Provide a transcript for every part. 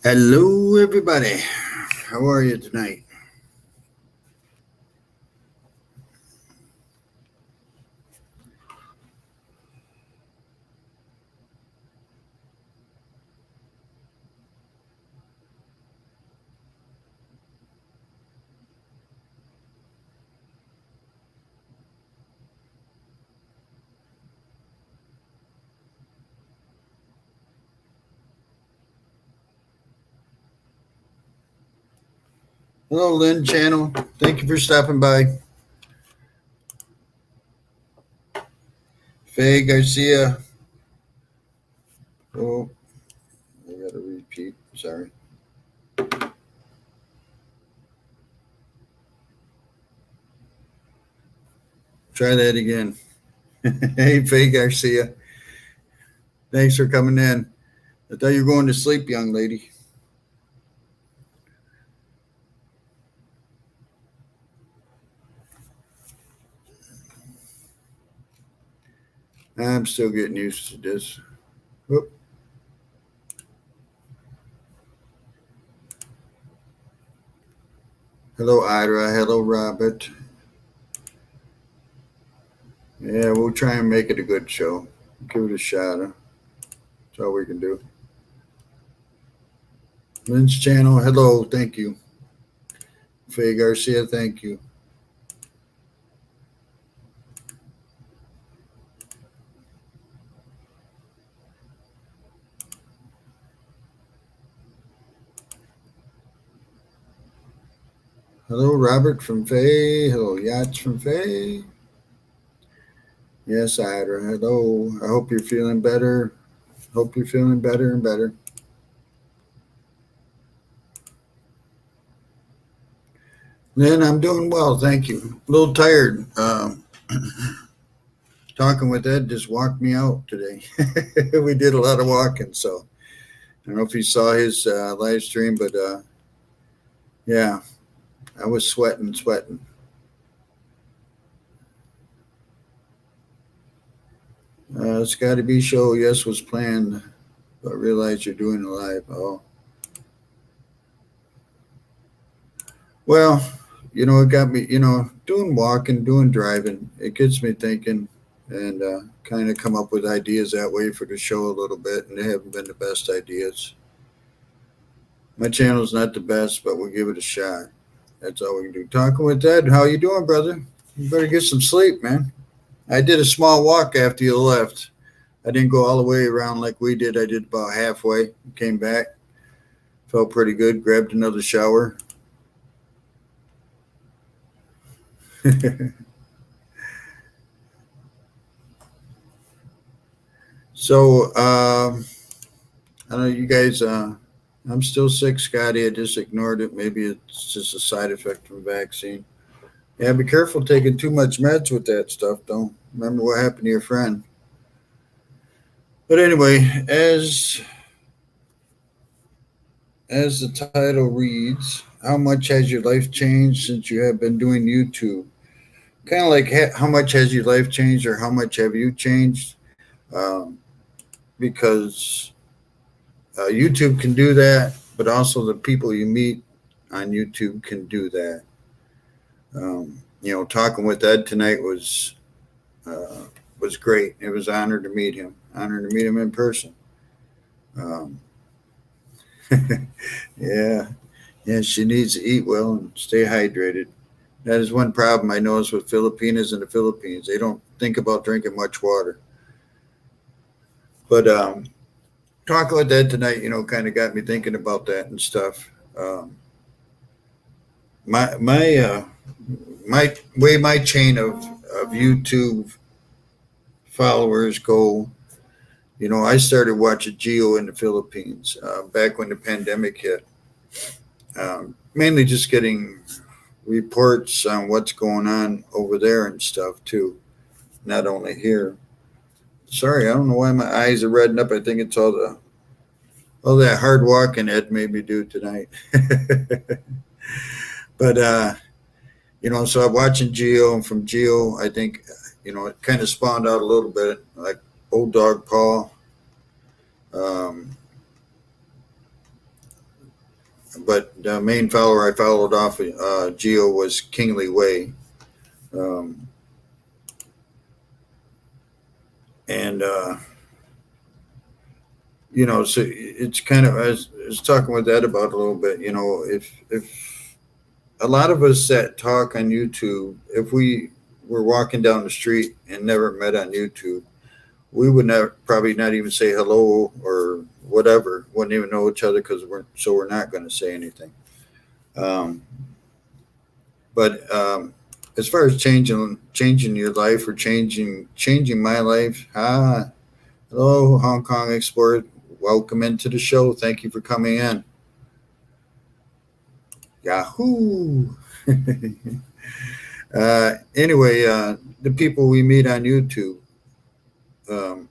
Hello, everybody. How are you tonight? Hello, Lynn Channel. Thank you for stopping by. Faye Garcia. Oh, I got to repeat. Sorry. Try that again. Hey, Faye Garcia. Thanks for coming in. I thought you were going to sleep, young lady. I'm still getting used to this. Whoop. Hello, Ira. Hello, Robert. Yeah, we'll try and make it a good show. Give it a shot. Huh? That's all we can do. Lynn's Channel. Hello. Thank you. Faye Garcia. Thank you. Hello, Robert from Faye. Hello, Yachts from Faye. Yes, Ira. Hello. I hope you're feeling better. Hope you're feeling better and better. Lynn, I'm doing well. Thank you. A little tired. Talking with Ed just walked me out today. We did a lot of walking. So I don't know if you saw his live stream, but yeah, I was sweating. It's got to be show. Yes, was planned, but realize you're doing it live. Oh, well, it got me, doing walking, doing driving. It gets me thinking and kind of come up with ideas that way for the show a little bit, and they haven't been the best ideas. My channel's not the best, but we'll give it a shot. That's all we can do. Talking with Ed. How you doing, brother? You better get some sleep, man. I did a small walk after you left. I didn't go all the way around like we did. I did about halfway. Came back. Felt pretty good. Grabbed another shower. So, I know you guys. I'm still sick, Scotty. I just ignored it. Maybe it's just a side effect from vaccine. Yeah, be careful taking too much meds with that stuff. Don't remember what happened to your friend. But anyway, as the title reads, how much has your life changed since you have been doing YouTube? Kind of like how much has your life changed, or how much have you changed? Um, because YouTube can do that, but also the people you meet on YouTube can do that. Talking with Ed tonight uh, was great. It was an honor to meet him. Honor to meet him in person. Um, yeah, yeah. She needs to eat well and stay hydrated. That is one problem I notice with Filipinas in the Philippines. They don't think about drinking much water. But talking with Ed tonight, kind of got me thinking about that and stuff. My my my chain of YouTube followers go. I started watching Geo in the Philippines back when the pandemic hit. Mainly just getting reports on what's going on over there and stuff too, not only here. Sorry, I don't know why my eyes are reddening up. I think it's all that hard walking Ed made me do tonight. But so I'm watching Geo, and from Geo, I think it kind of spawned out a little bit, like Old Dog Paul. Um, but the main follower I followed off Geo was Kingly Way. Um, and so it's kind of, I was talking with Ed about a little bit. If a lot of us that talk on YouTube, if we were walking down the street and never met on YouTube, we would never, probably not even say hello or whatever. Wouldn't even know each other because we're not going to say anything. Um, but as far as changing your life or changing my life, hello, Hong Kong Explorer. Welcome into the show. Thank you for coming in. Yahoo! Anyway, the people we meet on YouTube. Um,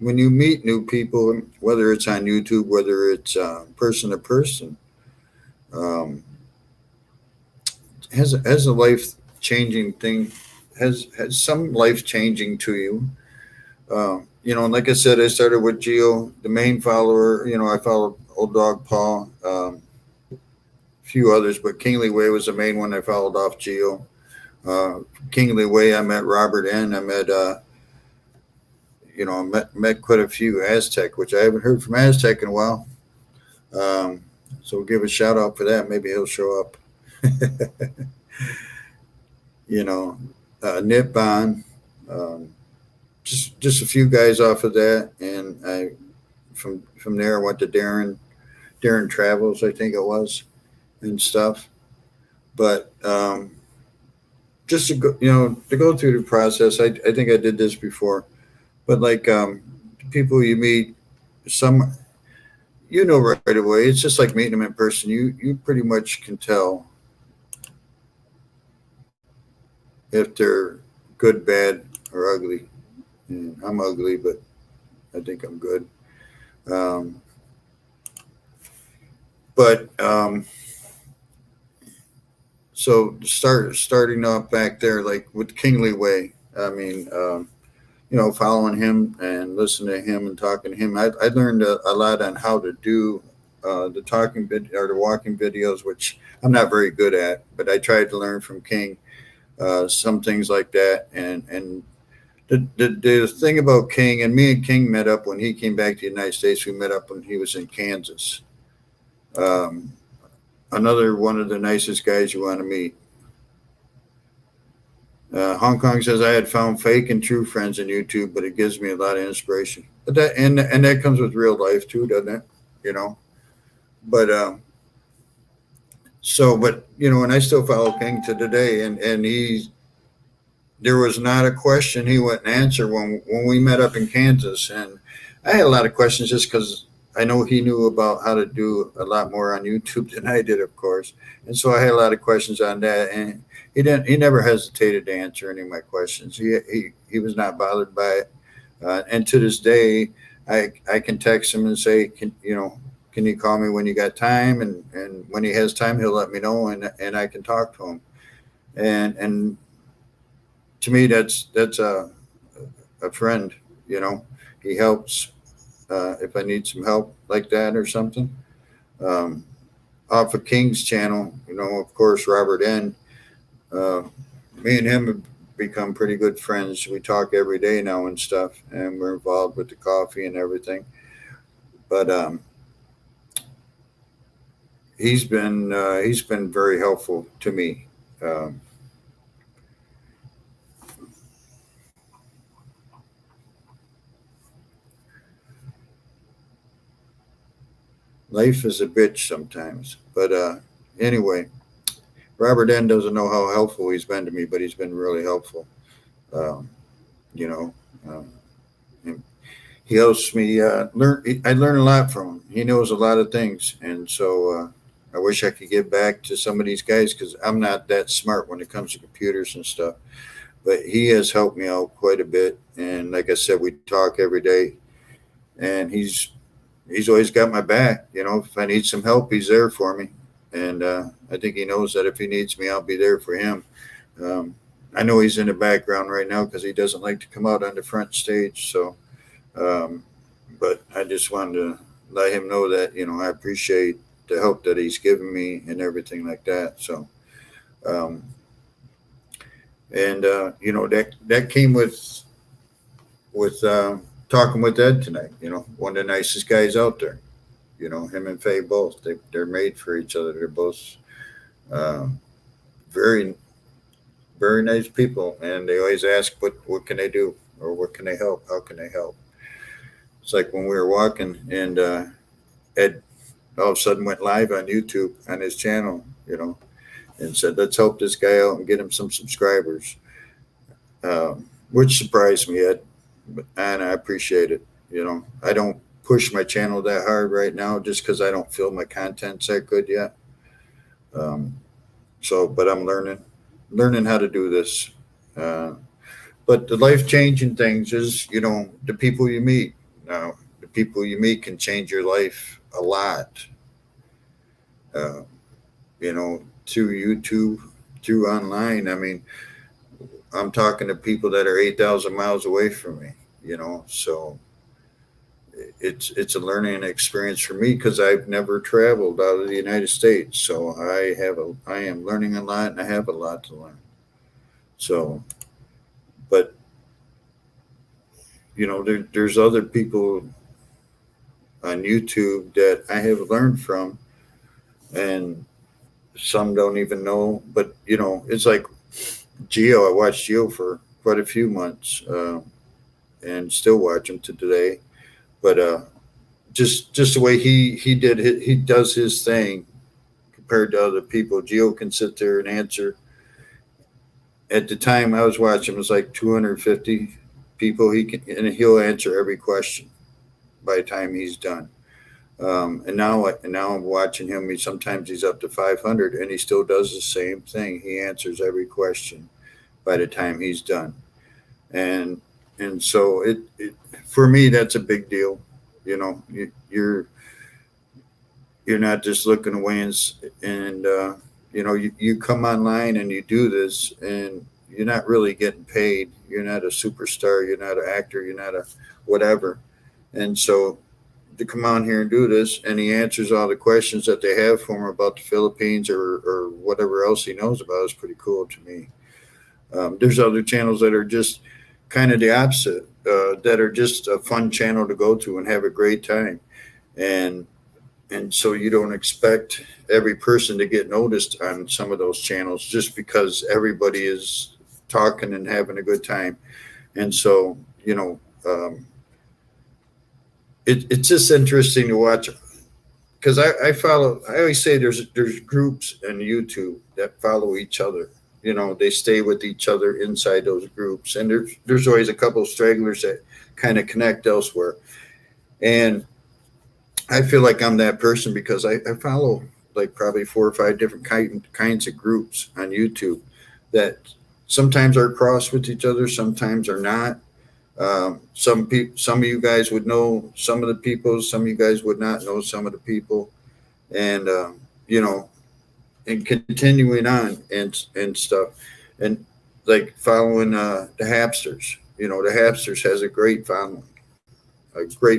when you meet new people, whether it's on YouTube, whether it's person to person, um, has a life changing thing, has some life changing to you. And like I said, I started with Geo, the main follower. I followed Old Dog Paul, a few others, but Kingly Way was the main one I followed off Geo. Kingly Way, I met Robert N. I met, met quite a few Aztec, which I haven't heard from Aztec in a while. So we'll give a shout out for that. Maybe he'll show up. Nippon. Just a few guys off of that, and I from there I went to Darren Travels, I think it was, and stuff. But just to go through the process, I think I did this before, but like people you meet, some right away. It's just like meeting them in person. You pretty much can tell if they're good, bad, or ugly. And I'm ugly, but I think I'm good. Um, but so starting off back there, like with Kingly Way. I mean, following him and listening to him and talking to him, I learned a lot on how to do the talking or the walking videos, which I'm not very good at, but I tried to learn from King some things like that. And the thing about King, and me and King met up when he came back to the United States. We met up when he was in Kansas. Um, Another one of the nicest guys you want to meet. Hong Kong says I had found fake and true friends in YouTube, but it gives me a lot of inspiration. But that comes with real life too, doesn't it? You know. But and I still follow King to today, and there was not a question he wouldn't answer when we met up in Kansas, and I had a lot of questions just because I know he knew about how to do a lot more on YouTube than I did, of course, and so I had a lot of questions on that, and he never hesitated to answer any of my questions. He was not bothered by it, and to this day, I can text him and say, can you call me when you got time, and when he has time, he'll let me know, and I can talk to him, and to me, that's a friend. He helps if I need some help like that or something. Um, Off of King's channel, of course, Robert N. Uh, Me and him have become pretty good friends. We talk every day now and stuff, and we're involved with the coffee and everything. But he's been very helpful to me. Um, Life is a bitch sometimes, but anyway, Robert N doesn't know how helpful he's been to me, but he's been really helpful. Um, you know, um, he helps me learn. I learn a lot from him. He knows a lot of things, and so I wish I could get back to some of these guys because I'm not that smart when it comes to computers and stuff. But he has helped me out quite a bit, and like I said, we talk every day, and he's always got my back. If I need some help, he's there for me, and I think he knows that if he needs me, I'll be there for him. Um, I know he's in the background right now because he doesn't like to come out on the front stage. Um, but I just wanted to let him know that I appreciate the help that he's given me and everything like that. So, um, and that came with talking with Ed tonight. One of the nicest guys out there. Him and Faye both. They're made for each other. They're both um, very very nice people, and they always ask what can they do or what can they help? How can they help? It's like when we were walking and Ed all of a sudden went live on YouTube on his channel, and said, let's help this guy out and get him some subscribers, which surprised me, Ed, and I appreciate it. I don't push my channel that hard right now just because I don't feel my content's that good yet. But I'm learning how to do this. But the life changing things is, the people you meet. Now, the people you meet can change your life a lot. Uh, through YouTube, through online. I mean, I'm talking to people that are 8,000 miles away from me. So it's a learning experience for me because I've never traveled out of the United States. So I am learning a lot, and I have a lot to learn. So, but there's other people on YouTube that I have learned from, and some don't even know. But it's like Geo. I watched Geo for quite a few months, and still watch him to today. But just the way he does his thing compared to other people. Geo can sit there and answer. At the time I was watching, it was like 250 people. He'll answer every question by the time he's done. And now I'm watching him. Sometimes he's up to 500, and he still does the same thing. He answers every question by the time he's done, and so it for me that's a big deal. You're not just looking away and you come online and you do this, and you're not really getting paid. You're not a superstar. You're not an actor. You're not a whatever, and so to come on here and do this, and he answers all the questions that they have for him about the Philippines or whatever else he knows about is pretty cool to me. There's other channels that are just kind of the opposite, that are just a fun channel to go to and have a great time, and so you don't expect every person to get noticed on some of those channels just because everybody is talking and having a good time, and so it's just interesting to watch because I follow. I always say there's groups on YouTube that follow each other. They stay with each other inside those groups, and there's always a couple of stragglers that kind of connect elsewhere. And I feel like I'm that person because I follow like probably 4 or 5 different kinds of groups on YouTube that sometimes are cross with each other, sometimes are not. Some of you guys would know some of the people, some of you guys would not know some of the people, and and continuing on and stuff, and like following the Hapsters. The Hapsters has a great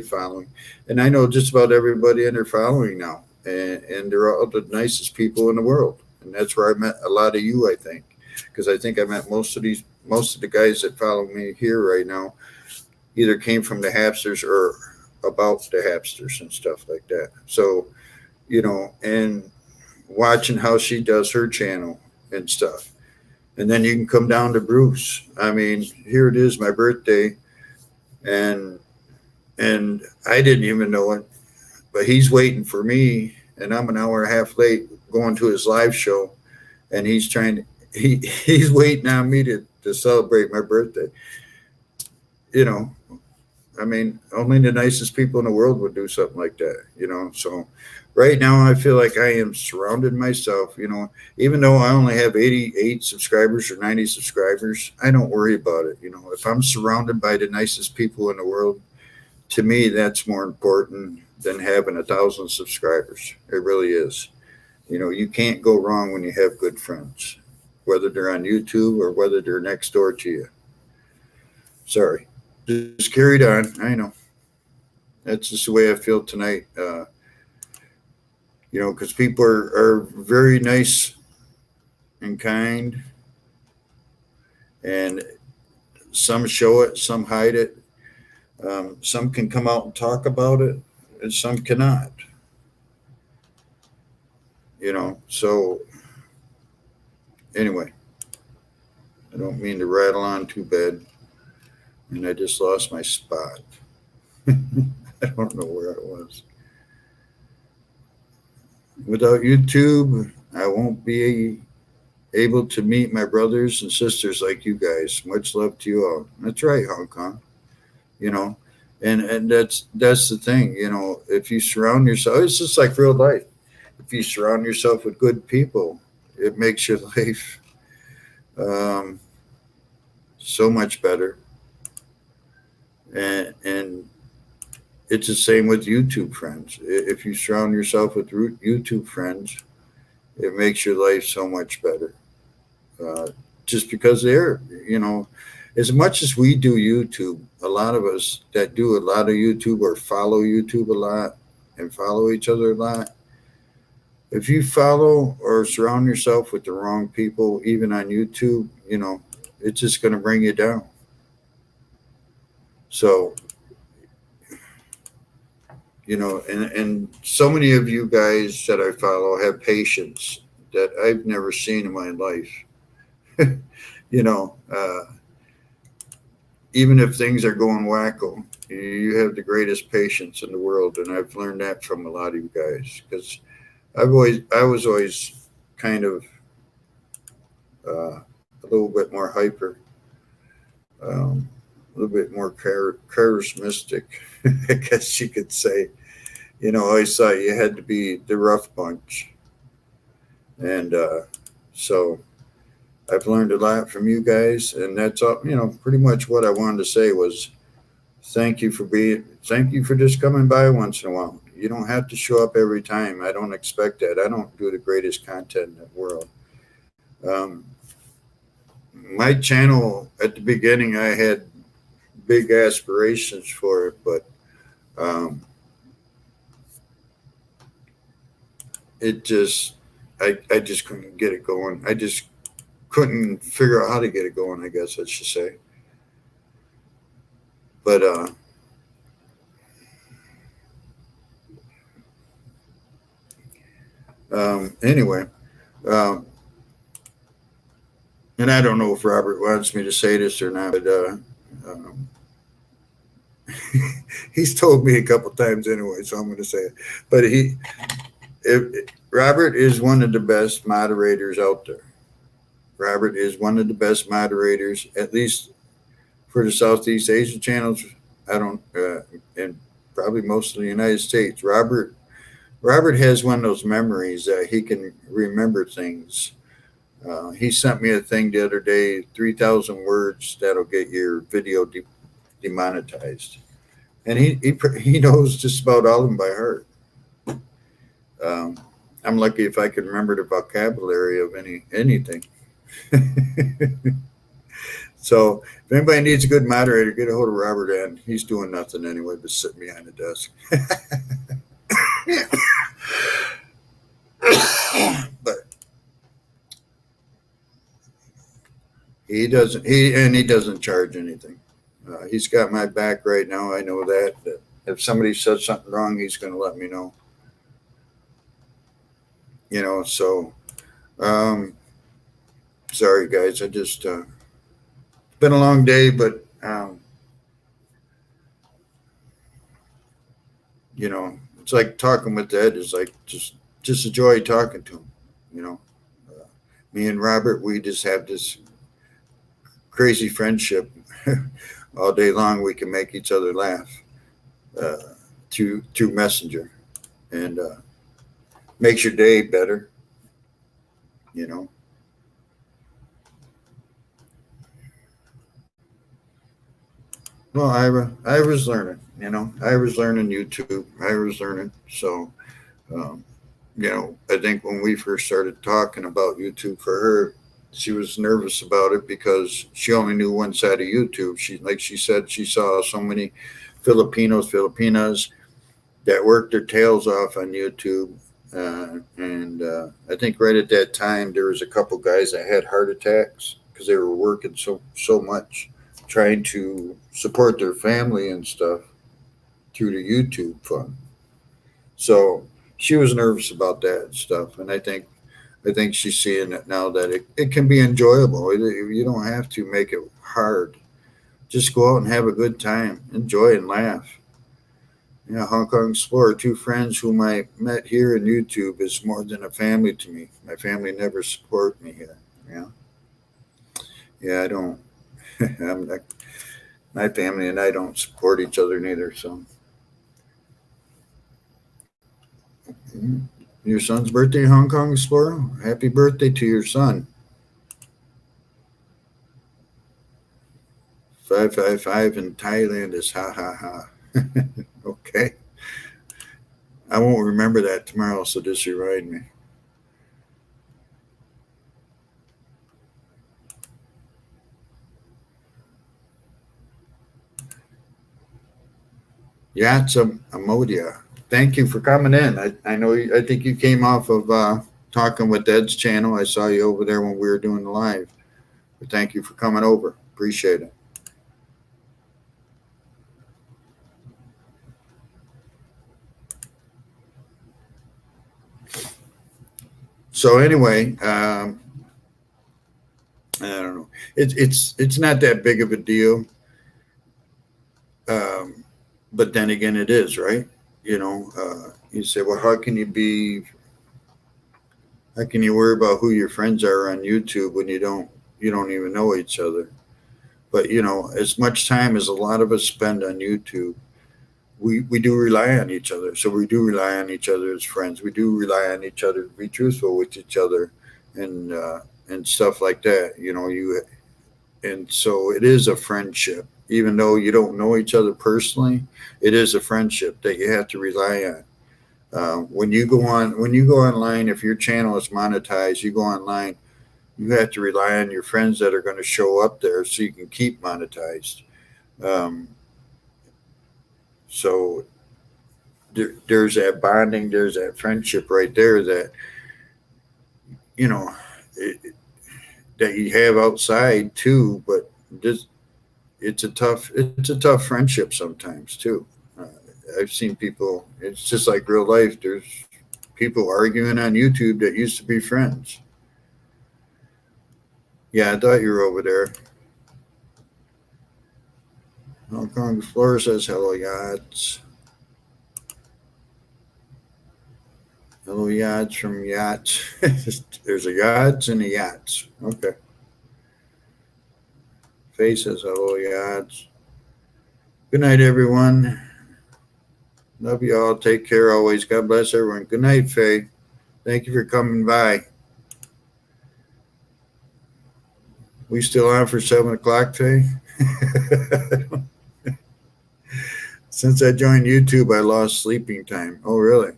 following, and I know just about everybody in their following now, and they're all the nicest people in the world, and that's where I met a lot of you, I think, because I think I met most of the guys that follow me here right now either came from the Hapsters or about the Hapsters and stuff like that. So, and watching how she does her channel and stuff. And then you can come down to Bruce. I mean, here it is, my birthday, and I didn't even know it, but he's waiting for me, and I'm an hour and a half late going to his live show, and he's he's waiting on me to celebrate my birthday. I mean, only the nicest people in the world would do something like that, So right now, I feel like I am surrounded myself, even though I only have 88 subscribers or 90 subscribers, I don't worry about it. If I'm surrounded by the nicest people in the world, to me, that's more important than having 1,000 subscribers. It really is. You can't go wrong when you have good friends, whether they're on YouTube or whether they're next door to you. Sorry. Just carried on. I know. That's just the way I feel tonight. because people are very nice and kind, and some show it, some hide it. Some can come out and talk about it, and some cannot. So anyway, I don't mean to rattle on too bad, and I just lost my spot. I don't know where I was. Without YouTube, I won't be able to meet my brothers and sisters like you guys. Much love to you all. That's right, Hong Kong. You know, and that's the thing. If you surround yourself, it's just like real life. If you surround yourself with good people, it makes your life um, so much better. And it's the same with YouTube friends. If you surround yourself with YouTube friends, it makes your life so much better. Uh, just because as much as we do YouTube, a lot of us that do a lot of YouTube or follow YouTube a lot and follow each other a lot, if you follow or surround yourself with the wrong people, even on YouTube, it's just going to bring you down. So, and so many of you guys that I follow have patience that I've never seen in my life. you know, uh, Even if things are going wacko, you have the greatest patience in the world, and I've learned that from a lot of you guys because I was always kind of a little bit more hyper, a little bit more charismatic, I guess you could say. I always thought you had to be the rough bunch, and so I've learned a lot from you guys, and that's all. Pretty much what I wanted to say was thank you for just coming by once in a while. You don't have to show up every time. I don't expect that. I don't do the greatest content in the world. Um, my channel at the beginning, I had big aspirations for it, but um, it just, I just couldn't get it going. I just couldn't figure out how to get it going, I guess I should say. But anyway, um, and I don't know if Robert wants me to say this or not, but um, he's told me a couple times anyway, so I'm going to say it. But Robert is one of the best moderators out there. Robert is one of the best moderators, at least for the Southeast Asia channels. I don't, and probably most of the United States. Robert has one of those memories that he can remember things. He sent me a thing the other day, 3,000 words that'll get your video demonetized, and he knows just about all of them by heart. I'm lucky if I can remember the vocabulary of anything. So if anybody needs a good moderator, get a hold of Robert, and he's doing nothing anyway but sitting behind the desk. But he doesn't charge anything. He's got my back right now. I know that if somebody says something wrong, he's going to let me know. So sorry guys, I just been a long day, but it's like talking with Ed is like just a joy talking to him. Me and Robert, we just have this crazy friendship. All day long we can make each other laugh through Messenger, and makes your day better. Well, Ira's learning. Ira's learning YouTube. Ira's learning. So, I think when we first started talking about YouTube for her, she was nervous about it because she only knew one side of YouTube. She said, she saw so many Filipinas that worked their tails off on YouTube, And I think right at that time there was a couple guys that had heart attacks because they were working so much, trying to support their family and stuff through the YouTube fund. So she was nervous about that stuff, and I think she's seeing it now that it can be enjoyable. You don't have to make it hard. Just go out and have a good time, enjoy and laugh. Yeah, Hong Kong Explorer, two friends whom I met here in YouTube is more than a family to me. My family never support me here. Yeah, yeah, I don't. I'm not, my family and I don't support each other neither. So, mm. Your son's birthday, Hong Kong Explorer. Happy birthday to your son. 555 in Thailand is ha ha ha. Okay, I won't remember that tomorrow, so just remind me. Yatsam Amodia. Thank you for coming in. I know I think you came off of talking with Ed's channel. I saw you over there when we were doing the live. But thank you for coming over. Appreciate it. So anyway, I don't know. It's not that big of a deal, um, but then again, it is, right? You say, well, how can you worry about who your friends are on YouTube when you don't even know each other? But as much time as a lot of us spend on YouTube, we do rely on each other. So we do rely on each other as friends. We do rely on each other to be truthful with each other, and stuff like that. And so it is a friendship, even though you don't know each other personally. It is a friendship that you have to rely on. When you go online, if your channel is monetized, you go online. You have to rely on your friends that are going to show up there so you can keep monetized. Um, so there's that bonding, there's that friendship right there that you know it, that you have outside too. But this it's a tough friendship sometimes too. Uh, I've seen people. It's just like real life. There's people arguing on YouTube that used to be friends. Yeah, I thought you were over there. Hong Kong Explorer says hello, yachts. Hello, yachts from yachts. There's a yachts and a yachts. Okay. Faye says hello, yachts. Good night, everyone. Love you all. Take care always. God bless everyone. Good night, Faye. Thank you for coming by. We still on for 7 o'clock, Faye? Since I joined YouTube, I lost sleeping time. Oh, really?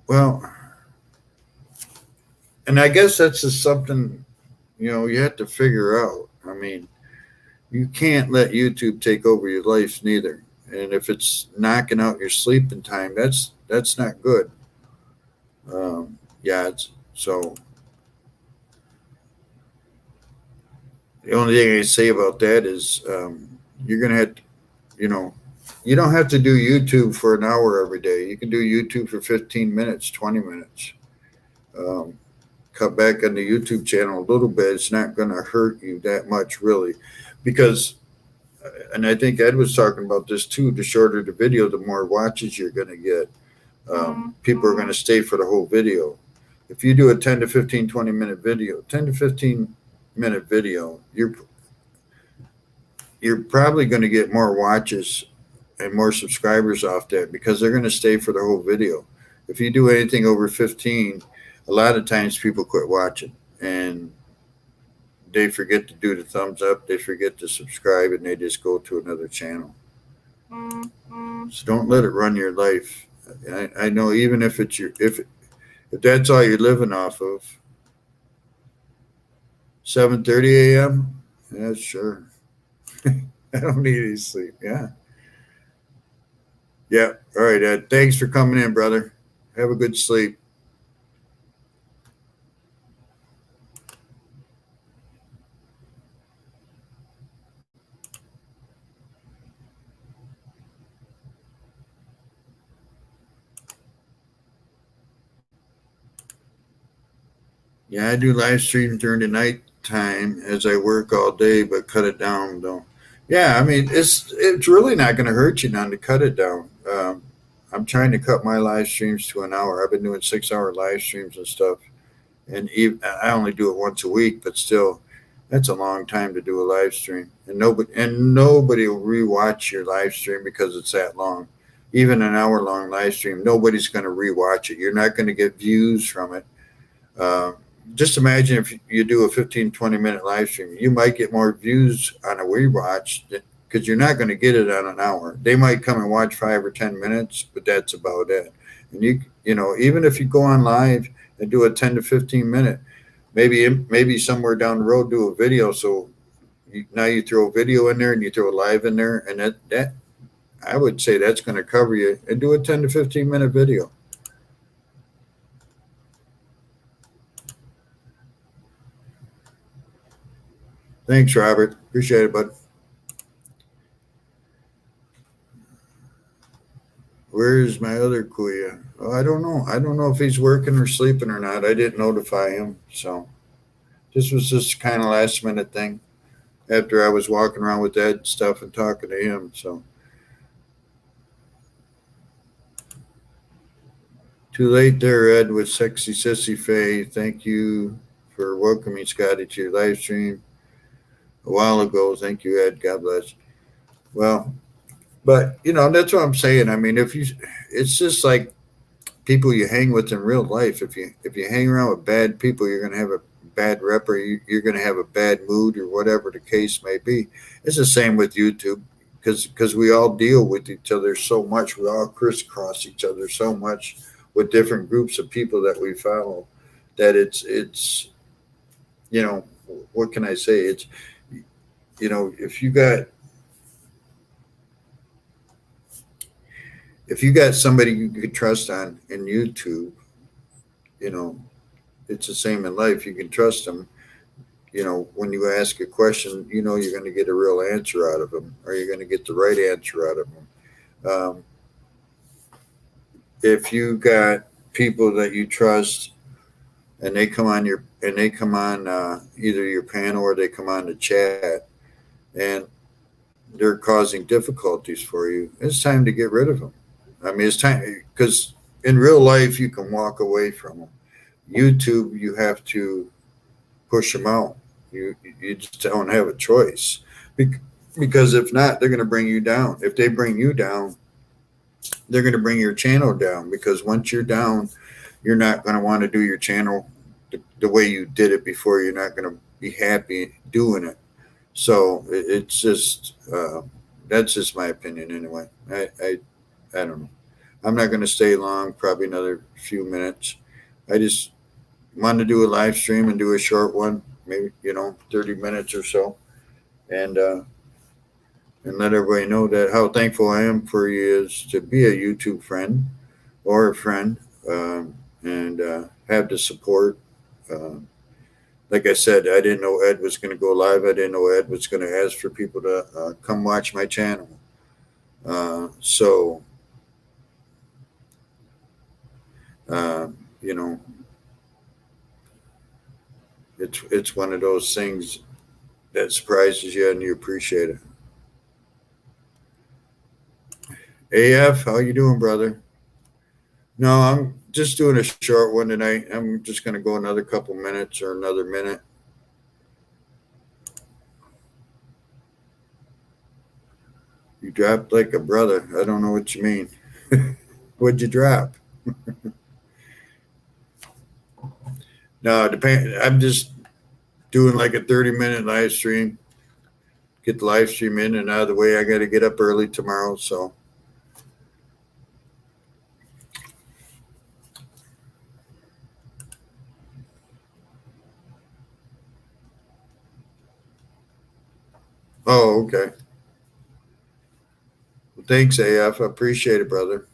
Well, and I guess that's just something, you have to figure out. I mean, you can't let YouTube take over your life neither. And if it's knocking out your sleeping time, that's not good. Yeah, so the only thing I say about that is you're gonna have to, you know, you don't have to do YouTube for an hour every day. You can do YouTube for 15 minutes, 20 minutes. Um, Cut back on the YouTube channel a little bit. It's not going to hurt you that much, really, because, and I think Ed was talking about this too. The shorter the video, the more watches you're going to get. People are going to stay for the whole video. If you do a 10 to 15, 20-minute video, 10 to 15-minute video, you're probably going to get more watches and more subscribers off that because they're going to stay for the whole video. If you do anything over 15, a lot of times people quit watching and they forget to do the thumbs up, they forget to subscribe, and they just go to another channel. So don't let it run your life. I know even if it's if that's all you're living off of, 7:30 a.m. Yeah, sure. I don't need any sleep. Yeah. Yeah. All right, Ed. Thanks for coming in, brother. Have a good sleep. Yeah, I do live stream during the night time as I work all day, but cut it down though. Yeah, I mean it's really not going to hurt you none to cut it down. I'm trying to cut my live streams to an hour. I've been doing 6 hour live streams and stuff, and even, I only do it once a week, but still, that's a long time to do a live stream. And nobody will rewatch your live stream because it's that long. Even an hour long live stream, nobody's going to rewatch it. You're not going to get views from it. Uh, just imagine if you do a 15, 20 minute live stream, you might get more views on a rewatch because you're not going to get it on an hour. They might come and watch 5 or 10 minutes, but that's about it. And even if you go on live and do a 10 to 15 minute, maybe somewhere down the road do a video. So now you throw a video in there and you throw a live in there, and that I would say that's going to cover you. And do a 10 to 15 minute video. Thanks, Robert. Appreciate it, bud. Where's my other kuya? Oh, I don't know. I don't know if he's working or sleeping or not. I didn't notify him. So this was just kind of last minute thing after I was walking around with Ed and stuff and talking to him. So too late there, Ed, with Sexy Sissy Faye. Thank you for welcoming Scotty to your live stream a while ago. Thank you, Ed. God bless. Well, but that's what I'm saying. I mean, it's just like people you hang with in real life. If you hang around with bad people, you're going to have a bad rep, or you're going to have a bad mood, or whatever the case may be. It's the same with YouTube because we all deal with each other so much. We all crisscross each other so much with different groups of people that we follow that it's you know what can I say? It's if you got somebody you could trust on in YouTube, you know it's the same in life. You can trust them. When you ask a question, you're going to get a real answer out of them, or you're going to get the right answer out of them. If you got people that you trust, and they come on either your panel or they come on the chat, and they're causing difficulties for you, it's time to get rid of them. I mean, it's time because in real life you can walk away from them. YouTube, you have to push them out. You just don't have a choice because if not, they're going to bring you down. If they bring you down, they're going to bring your channel down because once you're down, you're not going to want to do your channel the way you did it before. You're not going to be happy doing it. So it's just that's just my opinion anyway. I don't know. I'm not going to stay long. Probably another few minutes. I just wanted to do a live stream and do a short one, maybe 30 minutes or so, and let everybody know that how thankful I am for you is to be a YouTube friend or a friend, and have the support. Uh, like I said, I didn't know Ed was going to go live. I didn't know Ed was going to ask for people to come watch my channel. So, uh, you know, it's one of those things that surprises you and you appreciate it. AF, how you doing, brother? No, I'm just doing a short one tonight. I'm just going to go another couple minutes or another minute. You dropped like a brother. I don't know what you mean. What'd you drop? No, depend. I'm just doing like a 30-minute live stream. Get the live stream in and out of the way. I got to get up early tomorrow, so. Oh, okay. Well, Thanks, AF. I appreciate it, brother.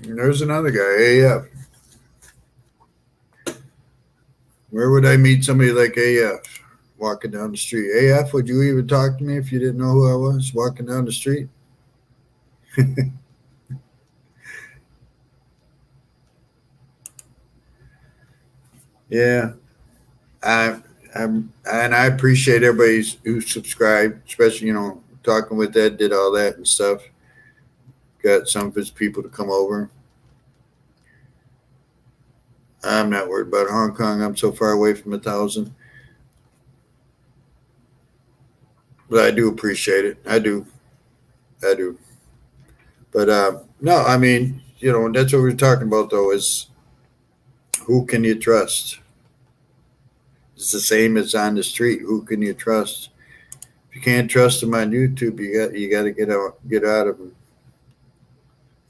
And there's another guy, AF. Where would I meet somebody like AF walking down the street? AF, would you even talk to me if you didn't know who I was walking down the street? Yeah, and I appreciate everybody who subscribed, especially talking with Ed, did all that and stuff. Got some of his people to come over. I'm not worried about Hong Kong. I'm so far away from 1,000. But I do appreciate it. I do. But no, I mean, that's what we're talking about, though, is who can you trust? It's the same as on the street. Who can you trust? If you can't trust them on YouTube, you got to get out of them.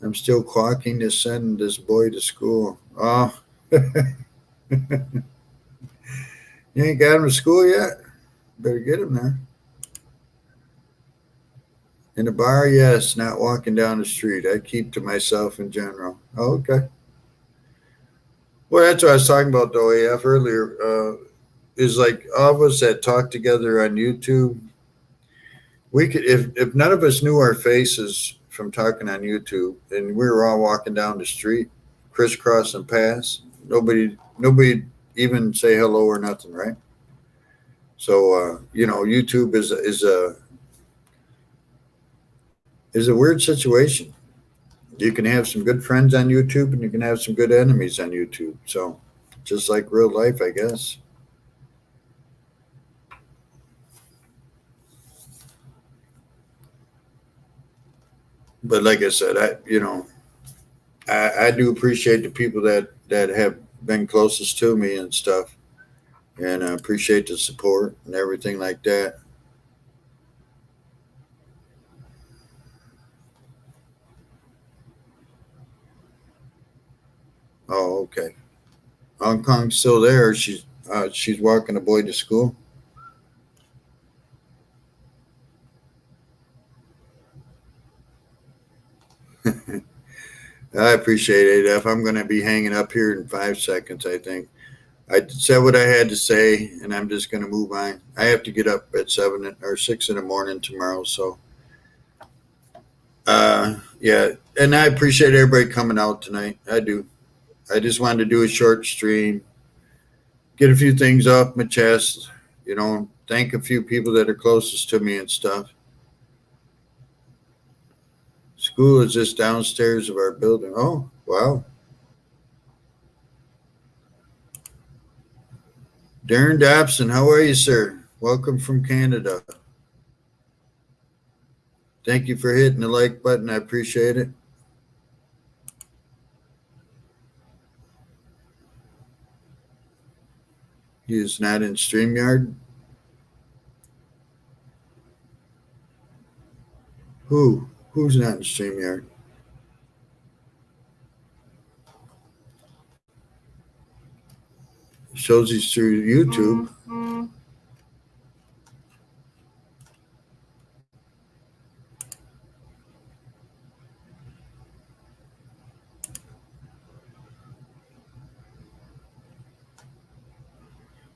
I'm still clocking to send this boy to school. Oh, you ain't got him to school yet? Better get him there. In the bar, yes. Not walking down the street. I keep to myself in general. Oh, okay. Well, that's what I was talking about, though, AF, earlier. Is like all of us that talk together on YouTube, we could, if none of us knew our faces from talking on YouTube and we were all walking down the street, crisscross and pass, nobody even say hello or nothing, right? So YouTube is a weird situation. You can have some good friends on YouTube and you can have some good enemies on YouTube. So just like real life, I guess. But like I said, I do appreciate the people that have been closest to me and stuff, and I appreciate the support and everything like that. Oh, okay. Hong Kong's still there. She's walking a boy to school. I appreciate it. If I'm going to be hanging up here in 5 seconds, I think I said what I had to say, and I'm just going to move on. I have to get up at 7 or 6 in the morning tomorrow, so yeah. And I appreciate everybody coming out tonight. I do. I just wanted to do a short stream, get a few things off my chest, thank a few people that are closest to me and stuff. School is just downstairs of our building. Oh, wow. Darren Dobson, how are you, sir? Welcome from Canada. Thank you for hitting the like button. I appreciate it. He is not in StreamYard. Who's not in StreamYard? It shows he's through YouTube. Mm-hmm.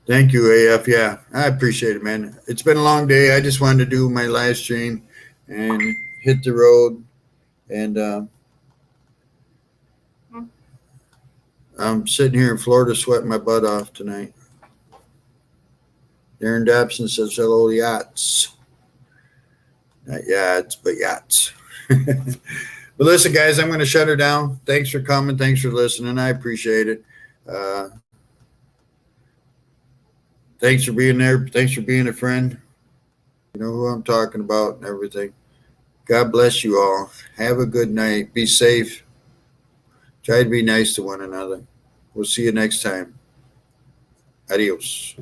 Thank you, AF. Yeah, I appreciate it, man. It's been a long day. I just wanted to do my live stream and hit the road. And I'm sitting here in Florida sweating my butt off tonight. Darren Dobson says, hello, yachts. Not yachts, but yachts. But listen, guys, I'm going to shut her down. Thanks for coming. Thanks for listening. I appreciate it. Thanks for being there. Thanks for being a friend. You know who I'm talking about and everything. God bless you all. Have a good night. Be safe. Try to be nice to one another. We'll see you next time. Adios.